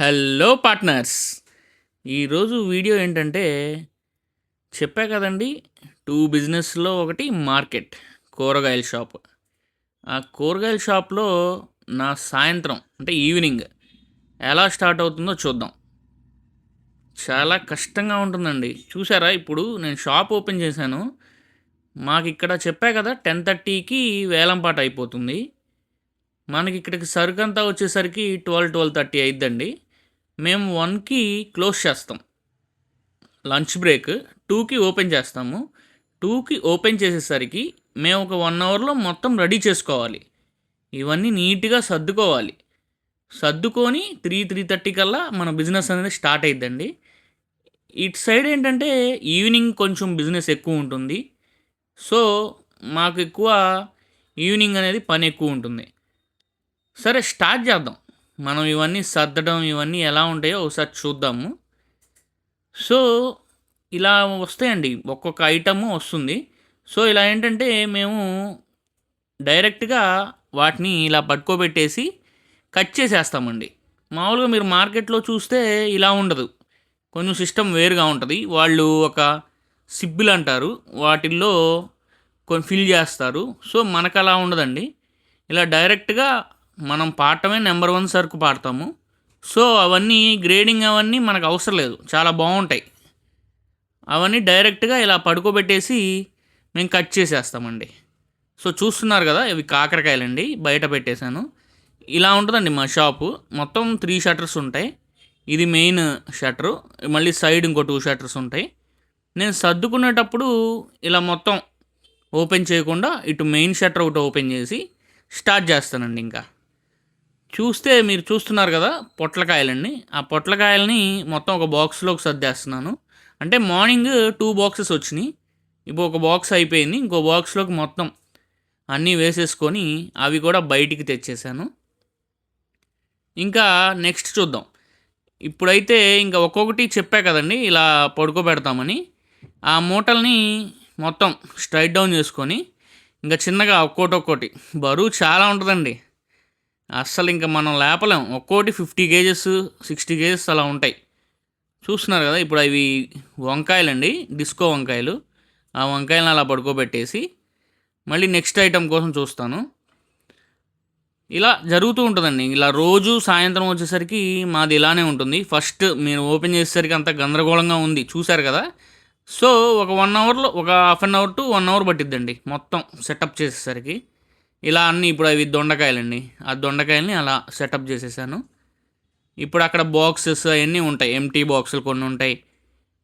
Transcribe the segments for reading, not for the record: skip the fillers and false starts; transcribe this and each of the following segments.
Hello partners. ఈరోజు video ఏంటంటే చెప్పా కదండి, టూ బిజినెస్లో ఒకటి మార్కెట్, కూరగాయల షాప్. ఆ కూరగాయల షాప్లో నా సాయంత్రం అంటే ఈవినింగ్ ఎలా స్టార్ట్ అవుతుందో చూద్దాం. చాలా కష్టంగా ఉంటుందండి. చూసారా, ఇప్పుడు నేను షాప్ ఓపెన్ చేశాను. మాకు ఇక్కడ చెప్పా కదా 10:30కి వేలంపాట అయిపోతుంది. మనకి ఇక్కడికి సరుకంతా వచ్చేసరికి 12-12:30 అయిద్దండి. మేము 1కి క్లోజ్ చేస్తాం. లంచ్ బ్రేక్ 2కి ఓపెన్ చేస్తాము. 2కి ఓపెన్ చేసేసరికి మేము ఒక 1 అవర్లో మొత్తం రెడీ చేసుకోవాలి. ఇవన్నీ నీట్గా సర్దుకోవాలి. సర్దుకొని 3-3:30 కల్లా మన బిజినెస్ అనేది స్టార్ట్ అయిద్దండి. ఇటు సైడ్ ఏంటంటే ఈవినింగ్ కొంచెం బిజినెస్ ఎక్కువ ఉంటుంది. సో మాకు ఎక్కువ ఈవినింగ్ అనేది పని ఎక్కువ ఉంటుంది. సరే, స్టార్ట్ చేద్దాం. మనం ఇవన్నీ సర్దడం ఇవన్నీ ఎలా ఉంటాయో ఒకసారి చూద్దాము. సో ఇలా వస్తాయండి, ఒక్కొక్క ఐటము వస్తుంది. సో ఇలా ఏంటంటే మేము డైరెక్ట్గా వాటిని ఇలా పట్టుకోబెట్టేసి కట్ చేసేస్తామండి. మామూలుగా మీరు మార్కెట్లో చూస్తే ఇలా ఉండదు, కొంచెం సిస్టమ్ వేరుగా ఉంటుంది. వాళ్ళు ఒక సిబ్బులు అంటారు, వాటిల్లో కొన్ని ఫిల్ చేస్తారు. సో మనకు అలా ఉండదండి. ఇలా డైరెక్ట్గా మనం పాడటమే నెంబర్ 1 సరుకు పాడతాము. సో అవన్నీ గ్రేడింగ్ అవన్నీ మనకు అవసరం లేదు, చాలా బాగుంటాయి. అవన్నీ డైరెక్ట్గా ఇలా పడుకోబెట్టేసి మేము కట్ చేసేస్తామండి. సో చూస్తున్నారు కదా, ఇవి కాకరకాయలండి, బయట పెట్టేశాను. ఇలా ఉంటుందండి మా షాపు. మొత్తం 3 షట్టర్స్ ఉంటాయి. ఇది మెయిన్ షట్టరు, మళ్ళీ సైడ్ ఇంకో 2 షట్టర్స్ ఉంటాయి. నేను సర్దుకునేటప్పుడు ఇలా మొత్తం ఓపెన్ చేయకుండా ఇటు మెయిన్ షట్టర్ ఒకటి ఓపెన్ చేసి స్టార్ట్ చేస్తానండి. ఇంకా చూస్తే మీరు చూస్తున్నారు కదా, పొట్లకాయలండి. ఆ పొట్లకాయలని మొత్తం ఒక బాక్స్లోకి సర్దేస్తున్నాను. అంటే మార్నింగ్ 2 బాక్సెస్ వచ్చినాయి, ఇప్పుడు ఒక బాక్స్ అయిపోయింది. ఇంకో బాక్స్లోకి మొత్తం అన్నీ వేసేసుకొని అవి కూడా బయటికి తెచ్చేసాను. ఇంకా నెక్స్ట్ చూద్దాం. ఇప్పుడైతే ఇంకా ఒక్కొక్కటి చెప్పా కదండి, ఇలా పడుకోబెడతామని. ఆ మూటల్ని మొత్తం స్ట్రైట్ డౌన్ చేసుకొని ఇంకా చిన్నగా ఒక్కోటి బరువు చాలా ఉంటుందండి. అస్సలు ఇంకా మనం లేపలేం. ఒక్కోటి 50 కేజెస్ 60 కేజెస్ అలా ఉంటాయి. చూస్తున్నారు కదా, ఇప్పుడు అవి వంకాయలండి, డిస్కో వంకాయలు. ఆ వంకాయలను అలా పడుకోబెట్టేసి మళ్ళీ నెక్స్ట్ ఐటెం కోసం చూస్తాను. ఇలా జరుగుతూ ఉంటుందండి. ఇలా రోజు సాయంత్రం వచ్చేసరికి మాది ఇలానే ఉంటుంది. ఫస్ట్ మీరు ఓపెన్ చేసేసరికి అంత గందరగోళంగా ఉంది, చూశారు కదా. సో ఒక 1 అవర్లో, ఒక half an hour to 1 hour పట్టిద్దండి మొత్తం సెటప్ చేసేసరికి. ఇలా అన్నీ ఇప్పుడు అవి దొండకాయలండి, ఆ దొండకాయలని అలా సెటప్ చేసేసాను. ఇప్పుడు అక్కడ బాక్సెస్ అవన్నీ ఉంటాయి, ఎంటీ బాక్సులు కొన్ని ఉంటాయి,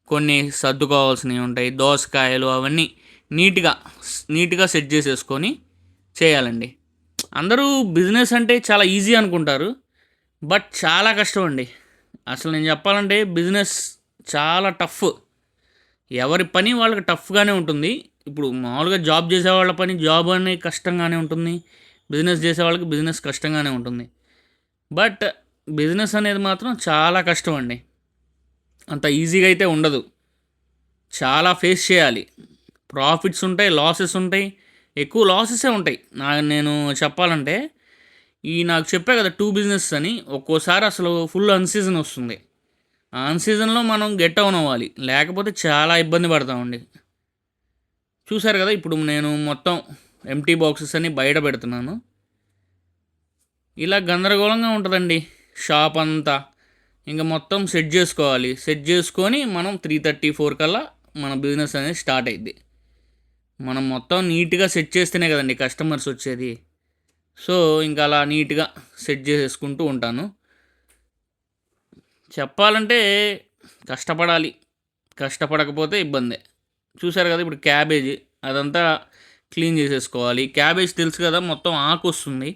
కొన్ని సర్దుకోవాల్సినవి ఉంటాయి. దోసకాయలు అవన్నీ నీట్గా సెట్ చేసేసుకొని చేయాలండి. అందరూ బిజినెస్ అంటే చాలా ఈజీ అనుకుంటారు, బట్ చాలా కష్టం అండి. అసలు నేను చెప్పాలంటే బిజినెస్ చాలా టఫ్. ఎవరి పని వాళ్ళకి టఫ్గానే ఉంటుంది. ఇప్పుడు మామూలుగా జాబ్ చేసేవాళ్ళ పని జాబ్ అనేది కష్టంగానే ఉంటుంది, బిజినెస్ చేసేవాళ్ళకి బిజినెస్ కష్టంగానే ఉంటుంది. బట్ బిజినెస్ అనేది మాత్రం చాలా కష్టం అండి. అంత ఈజీగా అయితే ఉండదు, చాలా ఫేస్ చేయాలి. ప్రాఫిట్స్ ఉంటాయి, లాసెస్ ఉంటాయి, ఎక్కువ లాసెసే ఉంటాయి. నేను చెప్పాలంటే నాకు చెప్పా కదా 2 బిజినెస్ అని, ఒక్కోసారి అసలు ఫుల్ అన్సీజన్ వస్తుంది. ఆ అన్సీజన్లో మనం గెట్ ఆన్ అవ్వాలి, లేకపోతే చాలా ఇబ్బంది పడతామండి. చూశారు కదా, ఇప్పుడు నేను మొత్తం ఎంటీ బాక్సెస్ అన్ని బయట పెడుతున్నాను. ఇలా గందరగోళంగా ఉంటుందండి షాప్ అంతా. ఇంకా మొత్తం సెట్ చేసుకోవాలి. సెట్ చేసుకొని మనం 3:30-4 కల్లా మన బిజినెస్ అనేది స్టార్ట్ అయ్యిద్ది. మనం మొత్తం నీట్గా సెట్ చేస్తేనే కదండి కస్టమర్స్ వచ్చేది. సో ఇంకా అలా నీట్గా సెట్ చేసేసుకుంటూ ఉంటాను. చెప్పాలంటే కష్టపడాలి, కష్టపడకపోతే ఇబ్బందే. చూసారు కదా, ఇప్పుడు క్యాబేజీ అదంతా క్లీన్ చేసేసుకోవాలి. క్యాబేజ్ తెలుసు కదా, మొత్తం ఆకు వస్తుంది.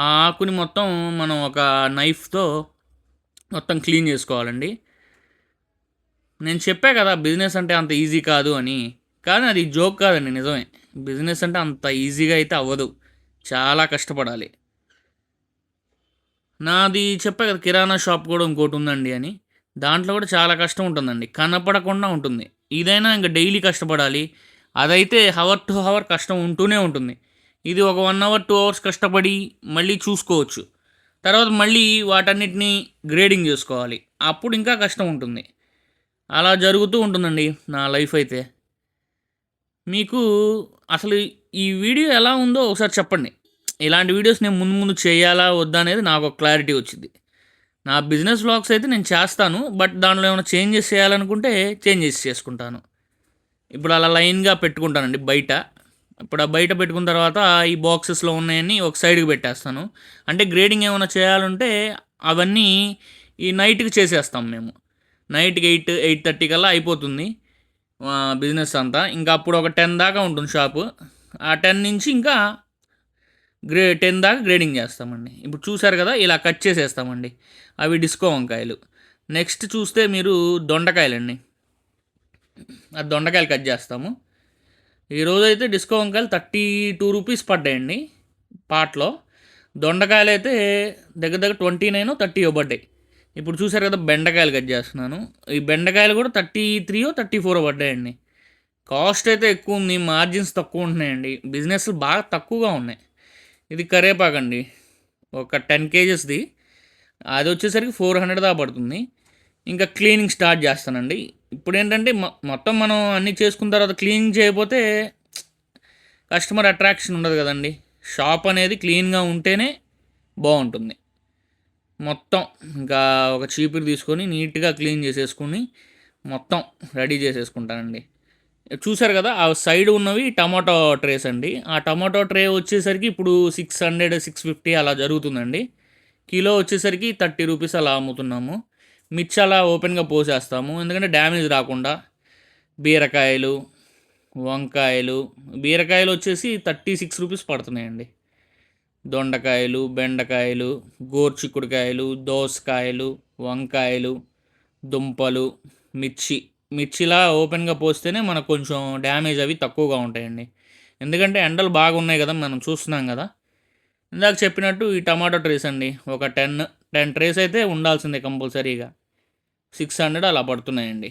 ఆ ఆకుని మొత్తం మనం ఒక నైఫ్తో మొత్తం క్లీన్ చేసుకోవాలండి. నేను చెప్పా కదా బిజినెస్ అంటే అంత ఈజీ కాదు అని, కానీ అది జోక్ కాదండి, నిజమే. బిజినెస్ అంటే అంత ఈజీగా అయితే అవ్వదు, చాలా కష్టపడాలి. నాది చెప్పా కదా, కిరాణా షాప్ కూడా ఇంకోటి ఉందండి అని. దాంట్లో కూడా చాలా కష్టం ఉంటుందండి, కనపడకుండా ఉంటుంది. ఇదైనా ఇంకా డైలీ కష్టపడాలి. అదైతే హవర్ టు హవర్ కష్టం ఉంటూనే ఉంటుంది. ఇది ఒక 1 అవర్ 2 అవర్స్ కష్టపడి మళ్ళీ చూసుకోవచ్చు. తర్వాత మళ్ళీ వాటన్నిటిని గ్రేడింగ్ చేసుకోవాలి. అప్పుడు ఇంకా కష్టం ఉంటుంది. అలా జరుగుతూ ఉంటుందండి నా లైఫ్ అయితే. మీకు అసలు ఈ వీడియో ఎలా ఉందో ఒకసారి చెప్పండి. ఇలాంటి వీడియోస్ నేను ముందు ముందు చేయాలా వద్దా అనేది నాకు ఒక క్లారిటీ వచ్చింది. నా బిజినెస్ వ్లాగ్స్ అయితే నేను చేస్తాను. బట్ దాంట్లో ఏమైనా చేంజెస్ చేయాలనుకుంటే చేంజెస్ చేసుకుంటాను. ఇప్పుడు అలా లైన్‌గా పెట్టుకుంటానండి బయట. ఇప్పుడు ఆ బయట పెట్టుకున్న తర్వాత ఈ బాక్సెస్‌లో ఉన్నాయన్నీ ఒక సైడ్‌కి పెట్టేస్తాను. అంటే గ్రేడింగ్ ఏమైనా చేయాలంటే అవన్నీ ఈ నైట్‌కి చేసేస్తాం మేము. నైట్‌కి 8:30 కల్లా అయిపోతుంది బిజినెస్ అంతా. ఇంకా అప్పుడు ఒక 10 దాకా ఉంటుంది షాపు. ఆ 10 నుంచి ఇంకా 10 దాకా గ్రేడింగ్ చేస్తామండి. ఇప్పుడు చూసారు కదా! ఇలా కట్ చేసేస్తామండి. అవి డిస్కో వంకాయలు. నెక్స్ట్ చూస్తే మీరు దొండకాయలండి. ఆ దొండకాయలు కట్ చేస్తాము. ఈరోజైతే డిస్కో వంకాయలు 32 రూపీస్ పడ్డాయండి పాట్లో. దొండకాయలైతే దగ్గర దగ్గర 29 30 పడ్డాయి. ఇప్పుడు చూసారు కదా! బెండకాయలు కట్ చేస్తున్నాను. ఈ బెండకాయలు కూడా 33 34 పడ్డాయండి. కాస్ట్ అయితే ఎక్కువ ఉంది. మార్జిన్స్ తక్కువ ఉంటున్నాయండి. బిజినెస్‌లు బాగా తక్కువగా ఉన్నాయి. ఇది కరివేపాకండి. ఒక 10 కేజెస్‌ది. అదొచ్చేసరికి 400 దాకా పడుతుంది. ఇంకా క్లీనింగ్ స్టార్ట్ చేస్తానండి. ఇప్పుడేంటంటే మొత్తం మనం అన్నీ చేసుకున్న తర్వాత క్లీనింగ్ చేయకపోతే కస్టమర్ అట్రాక్షన్ ఉండదు కదండీ. షాప్ అనేది క్లీన్‌గా ఉంటేనే బావుంటుంది. మొత్తం ఇంకా ఒక చీపురు తీసుకొని నీట్‌గా క్లీన్ చేసేసుకొని మొత్తం రెడీ చేసేసుకుంటానండి. చూసారు కదా! ఆ సైడ్ ఉన్నవి టమాటో ట్రేస్ అండి. ఆ టమాటో ట్రే వచ్చేసరికి ఇప్పుడు 600, 650 అలా జరుగుతుందండి. కిలో వచ్చేసరికి 30 రూపీస్ అలా అమ్ముతున్నాము. మిర్చి అలా ఓపెన్‌గా పోసేస్తాము. ఎందుకంటే డ్యామేజ్ రాకుండా. బీరకాయలు, వంకాయలు, బీరకాయలు వచ్చేసి 36 రూపీస్ పడుతున్నాయండి. దొండకాయలు, బెండకాయలు, గోరుచిక్కుడుకాయలు, దోసకాయలు, వంకాయలు, దుంపలు, మిర్చి. మిర్చిలా ఓపెన్‌గా పోస్తేనే మనకు కొంచెం డ్యామేజ్ అవి తక్కువగా ఉంటాయండి. ఎందుకంటే ఎండలు బాగున్నాయి కదా! మనం చూస్తున్నాం కదా! ఇందాక చెప్పినట్టు ఈ టమాటో ట్రేస్ అండి. ఒక 10 ట్రేస్ అయితే ఉండాల్సిందే కంపల్సరీగా. 600 అలా పడుతున్నాయండి.